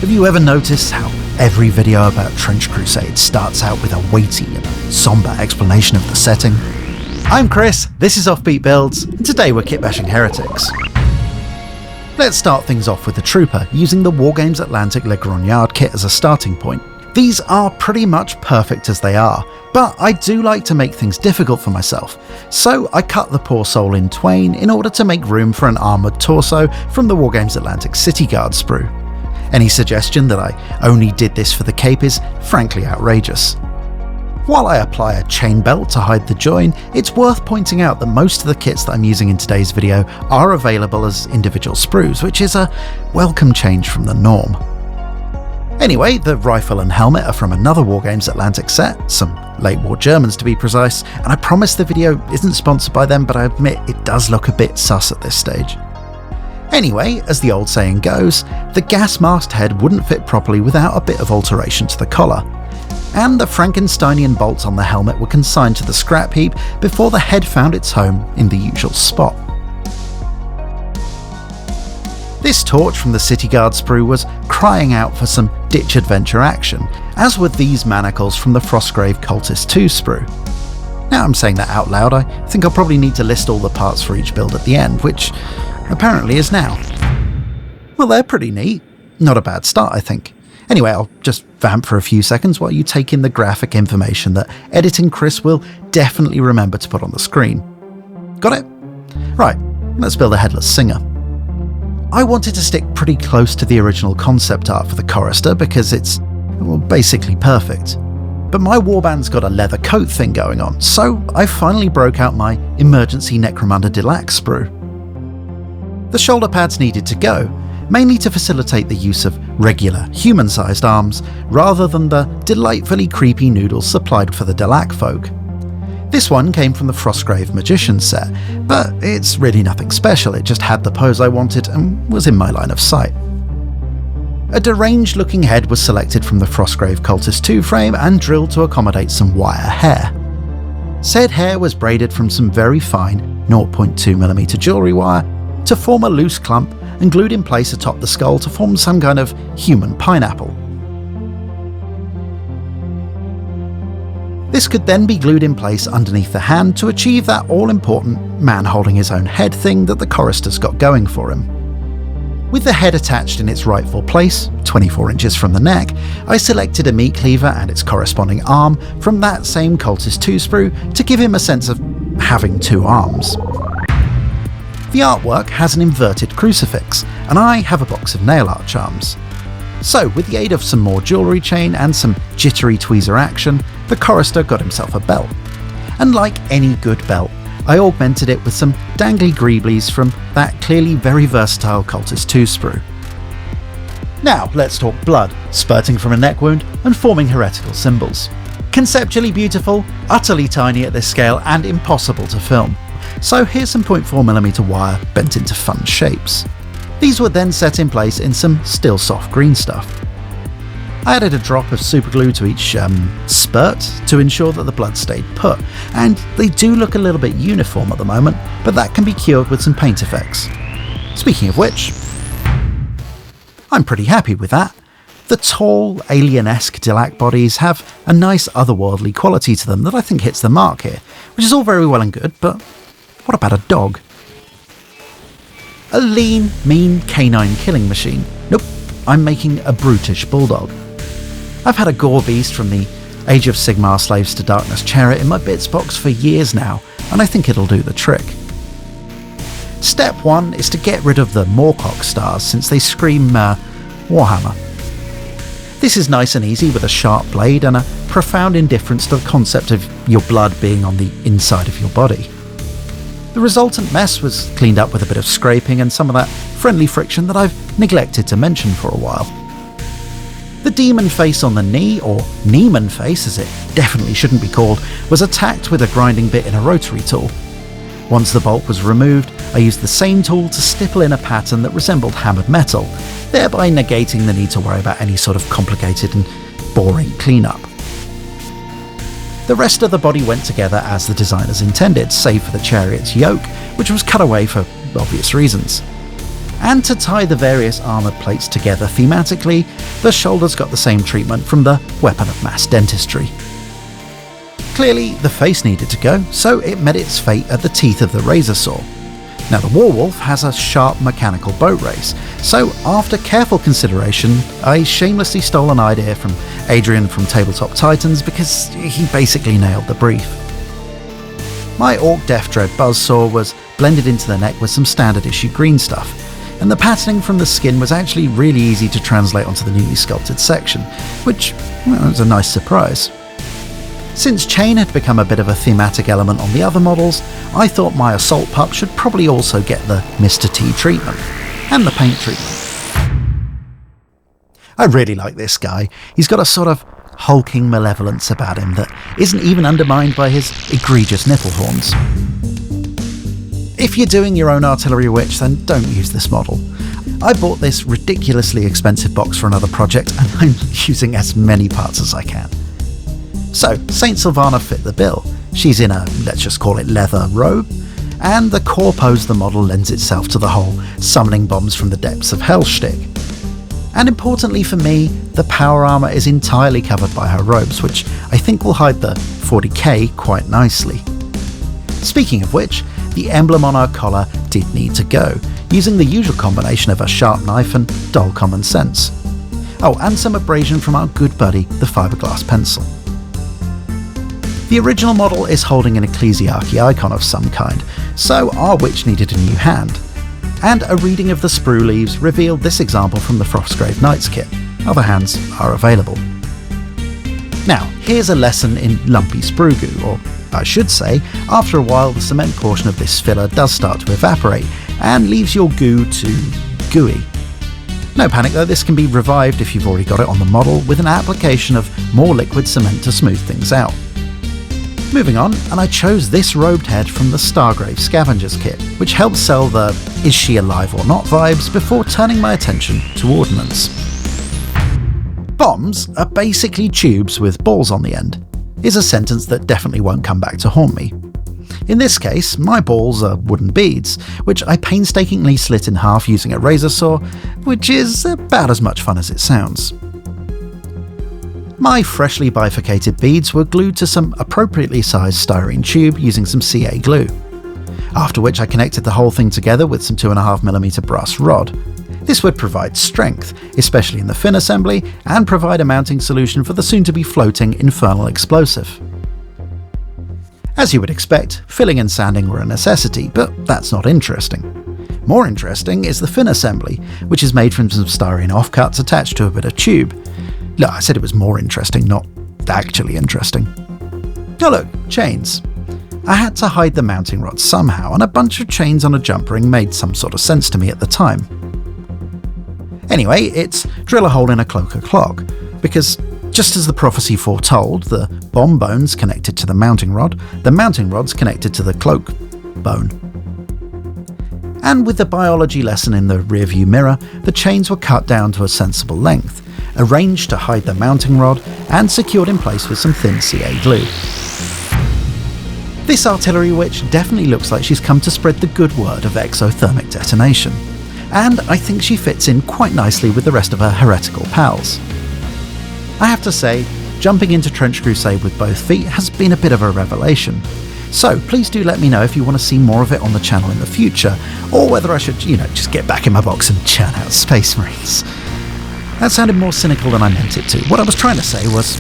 Have you ever noticed how every video about Trench Crusade starts out with a weighty and somber explanation of the setting? I'm Chris, this is Offbeat Builds, and today we're kitbashing heretics. Let's start things off with the Trooper, using the Wargames Atlantic Le Grognard kit as a starting point. These are pretty much perfect as they are, but I do like to make things difficult for myself, so I cut the poor soul in twain in order to make room for an armoured torso from the Wargames Atlantic City Guard sprue. Any suggestion that I only did this for the cape is frankly outrageous. While I apply a chain belt to hide the join, it's worth pointing out that most of the kits that I'm using in today's video are available as individual sprues, which is a welcome change from the norm. Anyway, the rifle and helmet are from another Wargames Atlantic set, some late war Germans to be precise, and I promise the video isn't sponsored by them, but I admit it does look a bit sus at this stage. Anyway, as the old saying goes, the gas masked head wouldn't fit properly without a bit of alteration to the collar, and the Frankensteinian bolts on the helmet were consigned to the scrap heap before the head found its home in the usual spot. This torch from the City Guard sprue was crying out for some ditch adventure action, as were these manacles from the Frostgrave Cultist 2 sprue. Now I'm saying that out loud, I think I'll probably need to list all the parts for each build at the end, which apparently is now. Well, they're pretty neat. Not a bad start, I think. Anyway, I'll just vamp for a few seconds while you take in the graphic information that editing Chris will definitely remember to put on the screen. Got it? Right, let's build a headless singer. I wanted to stick pretty close to the original concept art for the chorister because it's, well, basically perfect. But my warband's got a leather coat thing going on, so I finally broke out my emergency Necromunda Deluxe sprue. The shoulder pads needed to go, mainly to facilitate the use of regular, human-sized arms, rather than the delightfully creepy noodles supplied for the Delac folk. This one came from the Frostgrave Magician set, but it's really nothing special, it just had the pose I wanted and was in my line of sight. A deranged-looking head was selected from the Frostgrave Cultist 2 frame and drilled to accommodate some wire hair. Said hair was braided from some very fine 0.2mm jewellery wire to form a loose clump and glued in place atop the skull to form some kind of human pineapple. This could then be glued in place underneath the hand to achieve that all-important man holding his own head thing that the chorister's got going for him. With the head attached in its rightful place, 24 inches from the neck, I selected a meat cleaver and its corresponding arm from that same Cultist 2 sprue to give him a sense of having two arms. The artwork has an inverted crucifix, and I have a box of nail art charms. So, with the aid of some more jewellery chain and some jittery tweezer action, the chorister got himself a belt. And like any good belt, I augmented it with some dangly greeblies from that clearly very versatile Cultist 2 sprue. Now let's talk blood, spurting from a neck wound and forming heretical symbols. Conceptually beautiful, utterly tiny at this scale and impossible to film. So here's some 0.4mm wire bent into fun shapes. These were then set in place in some still soft green stuff. I added a drop of superglue to each spurt to ensure that the blood stayed put, and they do look a little bit uniform at the moment, but that can be cured with some paint effects. Speaking of which, I'm pretty happy with that. The tall, alien-esque Delac bodies have a nice otherworldly quality to them that I think hits the mark here, which is all very well and good, but what about a dog? A lean, mean canine killing machine. Nope, I'm making a brutish bulldog. I've had a gore beast from the Age of Sigmar Slaves to Darkness chariot in my bits box for years now, and I think it'll do the trick. Step 1 is to get rid of the Moorcock stars since they scream Warhammer. This is nice and easy with a sharp blade and a profound indifference to the concept of your blood being on the inside of your body. The resultant mess was cleaned up with a bit of scraping and some of that friendly friction that I've neglected to mention for a while. The demon face on the knee, or Neiman face as it definitely shouldn't be called, was attacked with a grinding bit in a rotary tool. Once the bolt was removed, I used the same tool to stipple in a pattern that resembled hammered metal, thereby negating the need to worry about any sort of complicated and boring cleanup. The rest of the body went together as the designers intended, save for the chariot's yoke, which was cut away for obvious reasons. And to tie the various armoured plates together thematically, the shoulders got the same treatment from the weapon of mass dentistry. Clearly, the face needed to go, so it met its fate at the teeth of the razor saw. Now the Warwolf has a sharp mechanical boat race, so after careful consideration, I shamelessly stole an idea from Adrian from Tabletop Titans because he basically nailed the brief. My Orc Death Dread buzzsaw was blended into the neck with some standard issue green stuff, and the patterning from the skin was actually really easy to translate onto the newly sculpted section, which was a nice surprise. Since chain had become a bit of a thematic element on the other models, I thought my Assault Pup should probably also get the Mr. T treatment, and the paint treatment. I really like this guy. He's got a sort of hulking malevolence about him that isn't even undermined by his egregious nipple horns. If you're doing your own artillery witch, then don't use this model. I bought this ridiculously expensive box for another project, and I'm using as many parts as I can. So, Saint Sylvana fit the bill. She's in a, let's just call it leather robe, and the core pose of the model lends itself to the whole summoning bombs from the depths of hell shtick. And importantly for me, the power armour is entirely covered by her robes, which I think will hide the 40k quite nicely. Speaking of which, the emblem on her collar did need to go, using the usual combination of a sharp knife and dull common sense. Oh, and some abrasion from our good buddy, the fiberglass pencil. The original model is holding an ecclesiarchy icon of some kind, so our witch needed a new hand. And a reading of the sprue leaves revealed this example from the Frostgrave Knights kit. Other hands are available. Now, here's a lesson in lumpy sprue goo, or I should say, after a while the cement portion of this filler does start to evaporate and leaves your goo too gooey. No panic though, this can be revived if you've already got it on the model with an application of more liquid cement to smooth things out. Moving on, and I chose this robed head from the Stargrave Scavengers kit, which helps sell the is she alive or not vibes before turning my attention to ordnance. Bombs are basically tubes with balls on the end, is a sentence that definitely won't come back to haunt me. In this case, my balls are wooden beads, which I painstakingly slit in half using a razor saw, which is about as much fun as it sounds. My freshly bifurcated beads were glued to some appropriately sized styrene tube using some CA glue, after which I connected the whole thing together with some 2.5mm brass rod. This would provide strength, especially in the fin assembly, and provide a mounting solution for the soon-to-be floating infernal explosive. As you would expect, filling and sanding were a necessity, but that's not interesting. More interesting is the fin assembly, which is made from some styrene offcuts attached to a bit of tube. Look, I said it was more interesting, not actually interesting. Oh look, chains. I had to hide the mounting rod somehow, and a bunch of chains on a jump ring made some sort of sense to me at the time. Anyway, it's drill a hole in a cloak o'clock, because just as the prophecy foretold, the bomb bone's connected to the mounting rod, the mounting rod's connected to the cloak bone. And with the biology lesson in the rearview mirror, the chains were cut down to a sensible length, arranged to hide the mounting rod, and secured in place with some thin CA glue. This artillery witch definitely looks like she's come to spread the good word of exothermic detonation, and I think she fits in quite nicely with the rest of her heretical pals. I have to say, jumping into Trench Crusade with both feet has been a bit of a revelation, so please do let me know if you want to see more of it on the channel in the future, or whether I should, just get back in my box and churn out Space Marines. That sounded more cynical than I meant it to. What I was trying to say was,